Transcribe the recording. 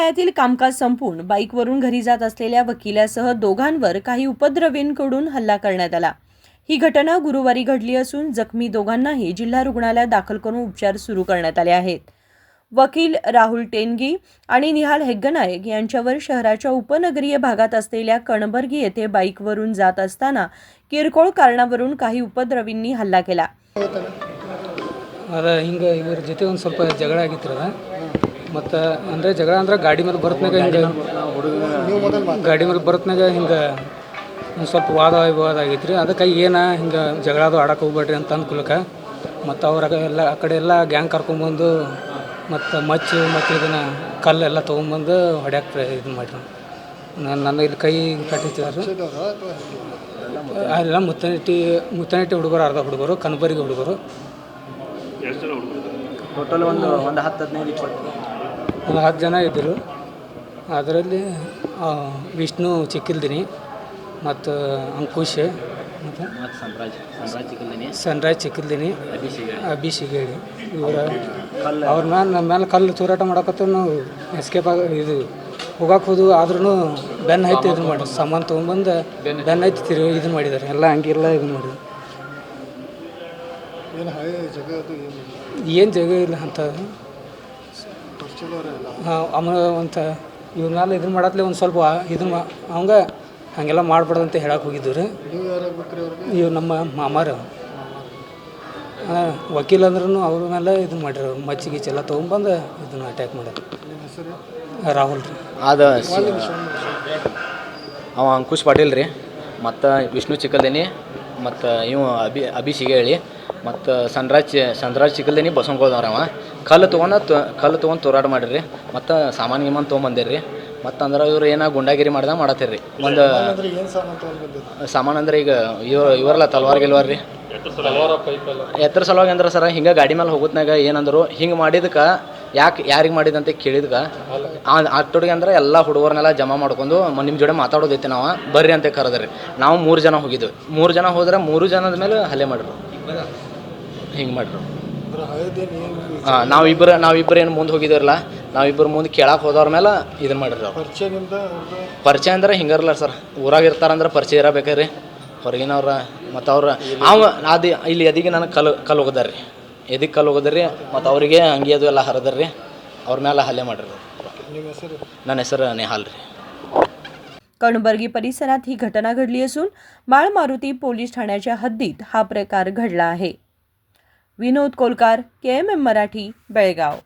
न्यायालयातील कामकाज संपून बाईकवरून घरी जात असलेल्या वकिलासह दोघांवर काही उपद्रवींकडून हल्ला करण्यात आला। ही घटना गुरुवारी घडली असून जखमी दोघांनाही जिल्हा रुग्णालयात दाखल करून उपचार सुरू करण्यात आले आहेत। वकील राहुल टेंगी आणि निहाल हेग्गनायक यांच्यावर शहराच्या उपनगरीय भागात असलेल्या कणबर्गी येथे बाईकवरून जात असताना किरकोळ कारणावरून काही उपद्रवींनी हल्ला केला। ಹಿಂಗೆ ಇವ್ರ ಜೊತೆ ಒಂದು ಸ್ವಲ್ಪ ಜಗಳ ಆಗಿತ್ತು ಮತ್ತು ಅಂದರೆ ಜಗಳ ಅಂದ್ರೆ ಗಾಡಿ ಮೇಲೆ ಬರ್ತನಾಗ ಹಿಂಗೆ ಗಾಡಿ ಮೇಲೆ ಬರ್ತನಾಗ ಹಿಂಗೆ ಒಂದು ಸ್ವಲ್ಪ ವಾದ ಆಗೈತ್ರಿ। ಅದಕ್ಕೆ ಏನು ಹಿಂಗೆ ಜಗಳದು ಆಡಕ್ಕೆ ಹೋಗ್ಬೇಡ್ರಿ ಅಂತ ಅಂದ್ಕೊಳಕ್ಕೆ ಮತ್ತು ಅವರೆಲ್ಲ ಆ ಕಡೆ ಎಲ್ಲ ಗ್ಯಾಂಗ್ ಕರ್ಕೊಂಬಂದು ಮತ್ತು ಮತ್ತು ಇದನ್ನು ಕಲ್ಲೆಲ್ಲ ತೊಗೊಂಬಂದು ಹೊಡ್ಯಾಕೆ ಇದು ಮಾಡಿರಿ। ನನ್ನ ಇಲ್ಲಿ ಕೈ ಕಟ್ಟಿದ್ದಾರೆ ಅಲ್ಲ ಮುತ್ತನಟ್ಟಿ ಹುಡುಗರು, ಅರ್ಧ ಹುಡುಗರು, ಕನಬರ್ಗಿ ಹುಡುಗರು, ಟೋಟಲ್ ಒಂದು 10 ಜನ ಇದ್ದರು। ಅದರಲ್ಲಿ ವಿಷ್ಣು ಚಿಕ್ಕಿಲ್ದಿನಿ ಮತ್ತು ಅಂಕುಶ್ ಮತ್ತು ಸನ್ರಾಜ್ ಚಿಕ್ಕಿಲ್ದಿನಿ, ಅಭಿಷೇಕ್ ಇವರ ಅವ್ರ ನಮ್ಮ ಮೇಲೆ ಕಲ್ಲು ತೂರಾಟ ಮಾಡಕತ್ತ ನಾವು ಎಸ್ಕೇಪ್ ಇದು ಹೋಗಕ್ಕೆ ಹೋದು ಆದ್ರೂ ಬೆನ್ನು ಹತ್ತಿ ಇದನ್ನು ಮಾಡಿ ಸಾಮಾನು ತೊಗೊಂಬಂದು ಬೆನ್ನು ಹತ್ತಿ ಇದನ್ನು ಮಾಡಿದ್ದಾರೆ ಎಲ್ಲ ಹಂಗೆಲ್ಲ ಇದನ್ನು ಮಾಡಿದ್ರು। ಏನು ಜಾಗ ಇಲ್ಲ ಅಂತ ಆಮೇಲೆ ಒಂದು ಇವ್ರ ಮೇಲೆ ಇದನ್ನು ಮಾಡತ್ಲೆ ಒಂದು ಸ್ವಲ್ಪ ಇದನ್ನು ಅವಂಗೆ ಹಾಗೆಲ್ಲ ಮಾಡ್ಬಾರ್ದಂತ ಹೇಳಕ್ಕೆ ಹೋಗಿದ್ದು ರೀ। ಇವ್ರು ನಮ್ಮ ಮಾಮಾರ ವಕೀಲ ಅಂದ್ರೂ ಅವ್ರ ಮೇಲೆ ಇದನ್ನು ಮಾಡಿರೋ ಮಚ್ಚಿಗೆಲ್ಲ ತೊಗೊಂಬಂದು ಇದನ್ನು ಅಟ್ಯಾಕ್ ಮಾಡ್ಯಾರ। ರಾಹುಲ್ ರೀ ಅದು ಅವ ಅಂಕುಶ್ ಪಾಟೀಲ್ ರೀ ಮತ್ತು ವಿಷ್ಣು ಚಿಕ್ಕಲ್ದೇನಿ ಮತ್ತು ಇವು ಅಭಿಷೇಕ್ ಹೇಳಿ ಮತ್ತು ಸನ್ರಾಜ್ ಚಿಕ್ಕಲ್ದೇನಿ ಬಸವನಗೌಡವ್ರ ಅವ ಕಲ್ಲು ತೊಗೊಂಡು ತೋರಾಟ ಮಾಡಿರಿ ಮತ್ತು ಸಾಮಾನು ತೊಗೊಂಬಂದಿರಿ ರೀ। ಮತ್ತು ಅಂದ್ರೆ ಇವ್ರು ಏನೋ ಗುಂಡಾಗಿರಿ ಮಾಡತ್ತೀರಿ ರೀ। ಒಂದು ಸಾಮಾನು ಅಂದ್ರೆ ಈಗ ಇವರೆಲ್ಲ ತಲ್ವಾರ್ ಗೆಲ್ವಾರ್ ರೀ ಎತ್ತರ ಸಲುವಾಗಿ ಅಂದ್ರೆ ಸರ ಹಿಂಗೆ ಗಾಡಿ ಮೇಲೆ ಹೋಗೋತ್ನಾಗ ಏನಂದ್ರು ಹಿಂಗೆ ಮಾಡಿದಕ್ಕೆ ಯಾರಿಗೆ ಮಾಡಿದಂತೆ ಕೇಳಿದ್ಕೆ ಅಷ್ಟೊಟ್ಟಿಗೆ ಅಂದ್ರೆ ಎಲ್ಲ ಹುಡುಗರನ್ನೆಲ್ಲ ಜಮಾ ಮಾಡ್ಕೊಂಡು ನಿಮ್ಮ ಜೋಡಿ ಮಾತಾಡೋದೈತೆ ನಾವು ಬರ್ರಿ ಅಂತ ಕರೆದ್ರಿ। ನಾವು 3 ಜನ ಹೋಗಿದ್ವಿ। 3 ಜನ ಹೋದ್ರೆ 3 ಜನದ ಮೇಲೆ ಹಲ್ಲೆ ಮಾಡ್ರು, ಹಿಂಗೆ ಮಾಡ್ರು। ನಾವಿಬ್ಬರು ಏನು ಮುಂದೆ ಹೋಗಿದ್ದೀರಲ್ಲ, ನಾವಿಬ್ಬರು ಮುಂದೆ ಕೇಳಕ್ಕೆ ಹೋದವ್ರ ಮೇಲೆ ಇದನ್ನು ಮಾಡಿರಿ ಅವ್ರು। ಪರಿಚಯ ಅಂದ್ರೆ ಹಿಂಗಾರಲ್ಲ ಸರ್, ಊರಾಗ ಇರ್ತಾರಂದ್ರೆ ಪರಿಚಯ ಇರಬೇಕ್ರಿ ಹೊರಗಿನವ್ರ ಮತ್ತು ಅದು ಇಲ್ಲಿ ಎದಿಗೆ ನನಗೆ ಕಲ್ಲು ಹೋಗದಾರ ರೀ, ಎದಿಗೆ ಕಲ್ಲು ಹೋಗದ್ರಿ ಮತ್ತು ಅವರಿಗೆ ಅಂಗಿ ಅದು ಎಲ್ಲ ಹರಿದ್ರಿ, ಅವ್ರ ಮೇಲೆ ಹಲ್ಲೆ ಮಾಡಿರಿ। ನನ್ನ ಹೆಸರು नेहाल ರೀ। कणबर्गी परिसरात ही घटना घडली असून माळमारुती पोलीस ठाण्याच्या हद्दीत हा प्रकार घडला आहे। विनोद कोलकार, KMM मराठी, बेळगाव।